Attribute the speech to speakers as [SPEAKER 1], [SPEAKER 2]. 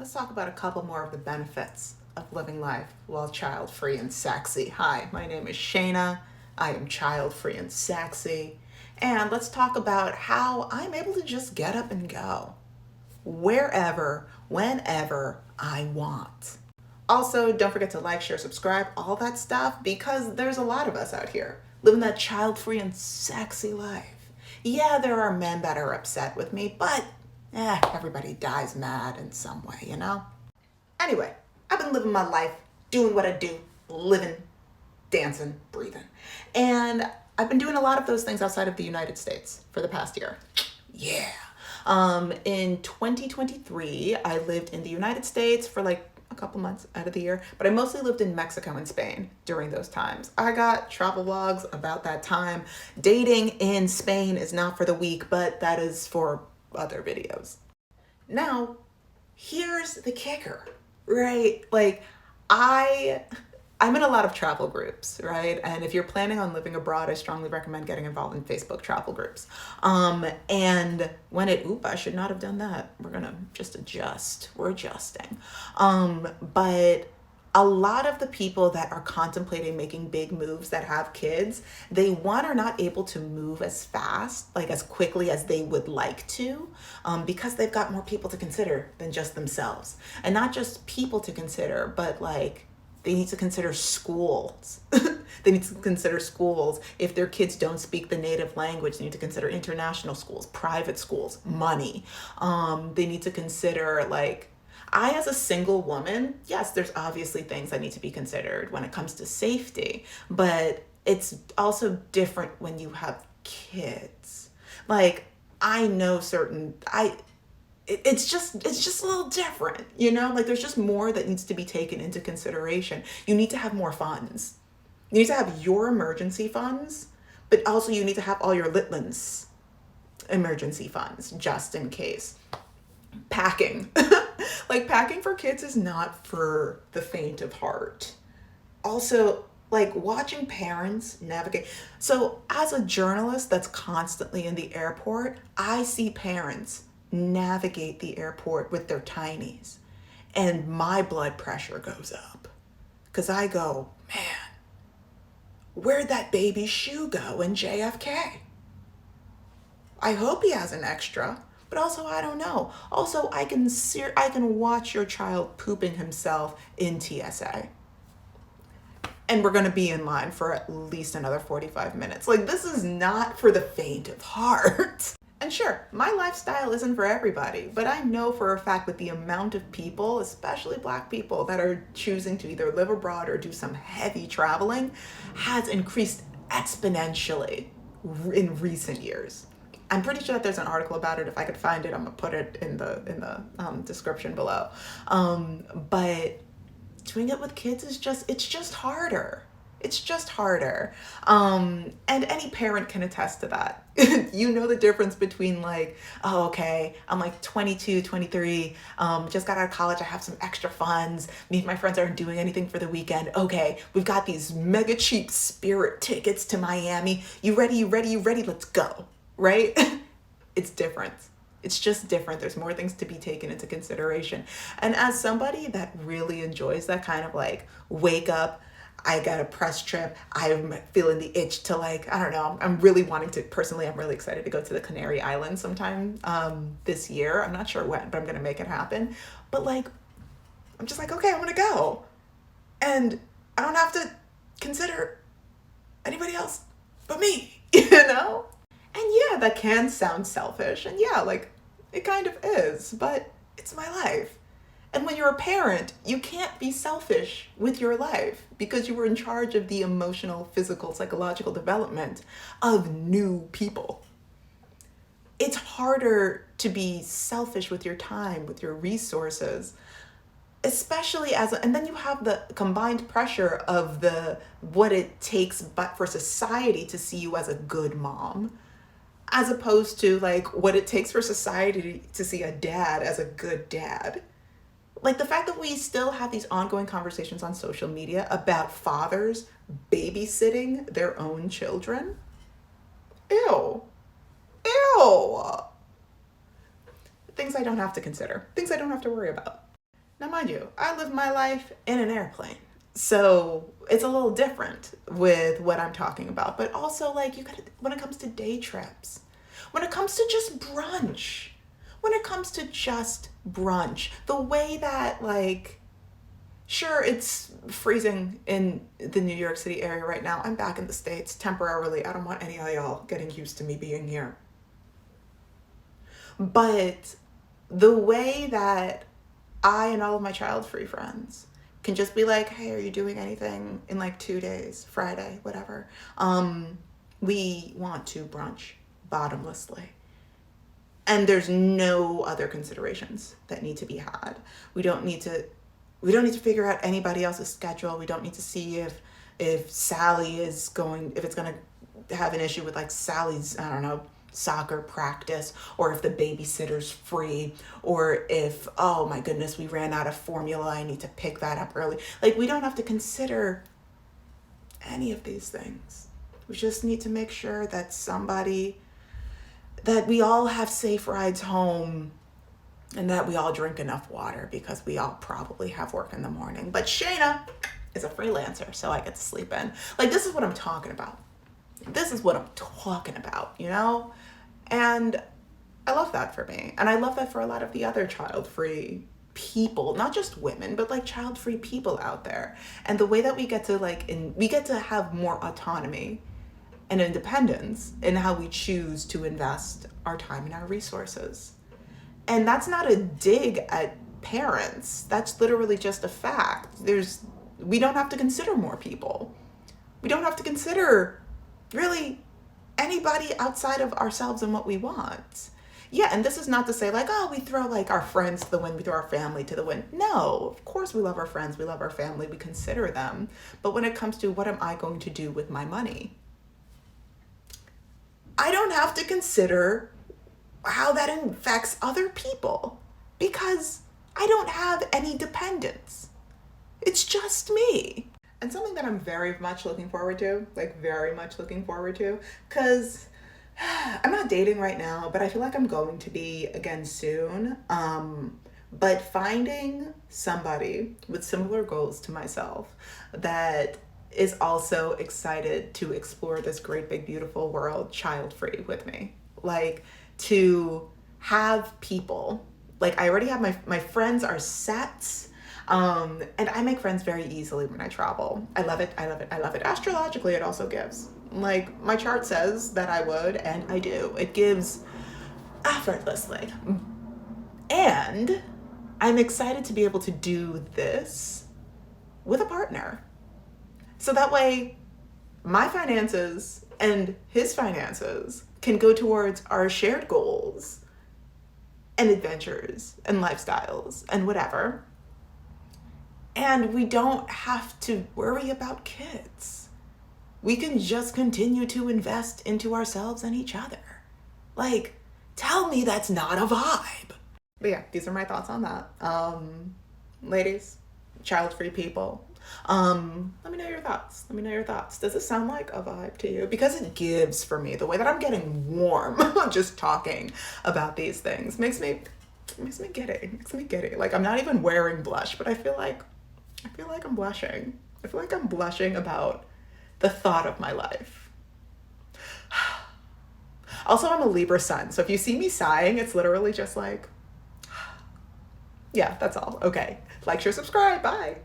[SPEAKER 1] let's talk about a couple more of the benefits of living life while child-free and sexy. Hi, my name is Shayna. I am child-free and sexy. And let's talk about how I'm able to just get up and go wherever, whenever I want. Also, don't forget to like, share, subscribe, all that stuff, because there's a lot of us out here living that child-free and sexy life. Yeah, there are men that are upset with me, but everybody dies mad in some way, you know? Anyway, I've been living my life, doing what I do, living, dancing, breathing. And I've been doing a lot of those things outside of the United States for the past year. Yeah. In 2023, I lived in the United States for like a couple months out of the year, but I mostly lived in Mexico and Spain during those times. I got travel vlogs about that time. Dating in Spain is not for the weak, but that is for other videos. Now, here's the kicker, right? Like, I'm in a lot of travel groups, right? And if you're planning on living abroad, I strongly recommend getting involved in Facebook travel groups. And when I should not have done that. We're gonna just adjust. We're adjusting. But a lot of the people that are contemplating making big moves that have kids, they are not able to move as fast, like as quickly as they would like to, because they've got more people to consider than just themselves. And not just people to consider, but like, they need to consider schools. They need to consider schools. If their kids don't speak the native language, they need to consider international schools, private schools, money. They need to consider, like, I, as a single woman, yes, there's obviously things that need to be considered when it comes to safety, but it's also different when you have kids. Like, I know it's just a little different, you know? Like, there's just more that needs to be taken into consideration. You need to have more funds. You need to have your emergency funds, but also you need to have all your Litlan's emergency funds just in case. Packing. Like, packing for kids is not for the faint of heart. Also, like, watching parents navigate. So as a journalist that's constantly in the airport, I see parents navigate the airport with their tinies, and my blood pressure goes up because I go, man, where'd that baby shoe go in JFK? I hope he has an extra, but also I don't know. Also, I can watch your child pooping himself in TSA, and we're going to be in line for at least another 45 minutes. Like, this is not for the faint of heart. And sure, my lifestyle isn't for everybody, but I know for a fact that the amount of people, especially Black people, that are choosing to either live abroad or do some heavy traveling has increased exponentially in recent years. I'm pretty sure that there's an article about it. If I could find it, I'm gonna put it in the description below. But doing it with kids it's just harder. It's just harder. And any parent can attest to that. You know the difference between, like, oh, okay, I'm like 22, 23, just got out of college, I have some extra funds, me and my friends aren't doing anything for the weekend. Okay, we've got these mega cheap Spirit tickets to Miami. You ready? Let's go, right? It's different. It's just different. There's more things to be taken into consideration. And as somebody that really enjoys that kind of, like, wake up, I got a press trip, I'm feeling the itch to, like, I don't know, I'm really excited to go to the Canary Islands sometime this year. I'm not sure when, but I'm gonna make it happen. But, like, I'm just like, okay, I'm gonna go. And I don't have to consider anybody else but me, you know? And yeah, that can sound selfish, and yeah, like, it kind of is, but it's my life. And when you're a parent, you can't be selfish with your life because you were in charge of the emotional, physical, psychological development of new people. It's harder to be selfish with your time, with your resources, especially and then you have the combined pressure of what it takes but for society to see you as a good mom, as opposed to, like, what it takes for society to see a dad as a good dad. Like, the fact that we still have these ongoing conversations on social media about fathers babysitting their own children. Ew. Things I don't have to consider. Things I don't have to worry about. Now, mind you, I live my life in an airplane. So it's a little different with what I'm talking about. But also, like, you gotta, when it comes to day trips, when it comes to just brunch, when it comes to just brunch, the way that, like, sure, it's freezing in the New York City area right now. I'm back in the States temporarily. I don't want any of y'all getting used to me being here. But the way that I and all of my child-free friends can just be like, hey, are you doing anything in like 2 days, Friday, whatever? We want to brunch bottomlessly. And there's no other considerations that need to be had. We don't need to figure out anybody else's schedule. We don't need to see if Sally is going, if it's going to have an issue with like Sally's, I don't know, soccer practice, or if the babysitter's free, or if, oh my goodness, we ran out of formula, I need to pick that up early. Like, we don't have to consider any of these things. We just need to make sure that that we all have safe rides home, and that we all drink enough water, because we all probably have work in the morning. But Shayna is a freelancer, so I get to sleep in. Like, this is what I'm talking about. This is what I'm talking about, you know? And I love that for me. And I love that for a lot of the other child-free people, not just women, but like child-free people out there. And the way that we get to we get to have more autonomy and independence in how we choose to invest our time and our resources. And that's not a dig at parents. That's literally just a fact. We don't have to consider more people. We don't have to consider really anybody outside of ourselves and what we want. Yeah, and this is not to say like, oh, we throw like our friends to the wind, we throw our family to the wind. No, of course we love our friends, we love our family, we consider them. But when it comes to what am I going to do with my money, I don't have to consider how that affects other people, because I don't have any dependents. It's just me. And something that I'm very much looking forward to, because I'm not dating right now, but I feel like I'm going to be again soon. But finding somebody with similar goals to myself that is also excited to explore this great, big, beautiful world child-free with me. Like, to have people, like, I already have my friends are set. And I make friends very easily when I travel. I love it. Astrologically, it also gives. Like, my chart says that I would, and I do. It gives effortlessly. And I'm excited to be able to do this with a partner. So that way, my finances and his finances can go towards our shared goals and adventures and lifestyles and whatever. And we don't have to worry about kids. We can just continue to invest into ourselves and each other. Like, tell me that's not a vibe. But yeah, these are my thoughts on that. Ladies, child-free people, let me know your thoughts. Does it sound like a vibe to you? Because it gives for me. The way that I'm getting warm just talking about these things makes me giddy. Like, I'm not even wearing blush, but I feel like I'm blushing. I feel like I'm blushing about the thought of my life. Also, I'm a Libra sun, so if you see me sighing, it's literally just like, yeah, that's all. Okay. Like, share, subscribe. Bye.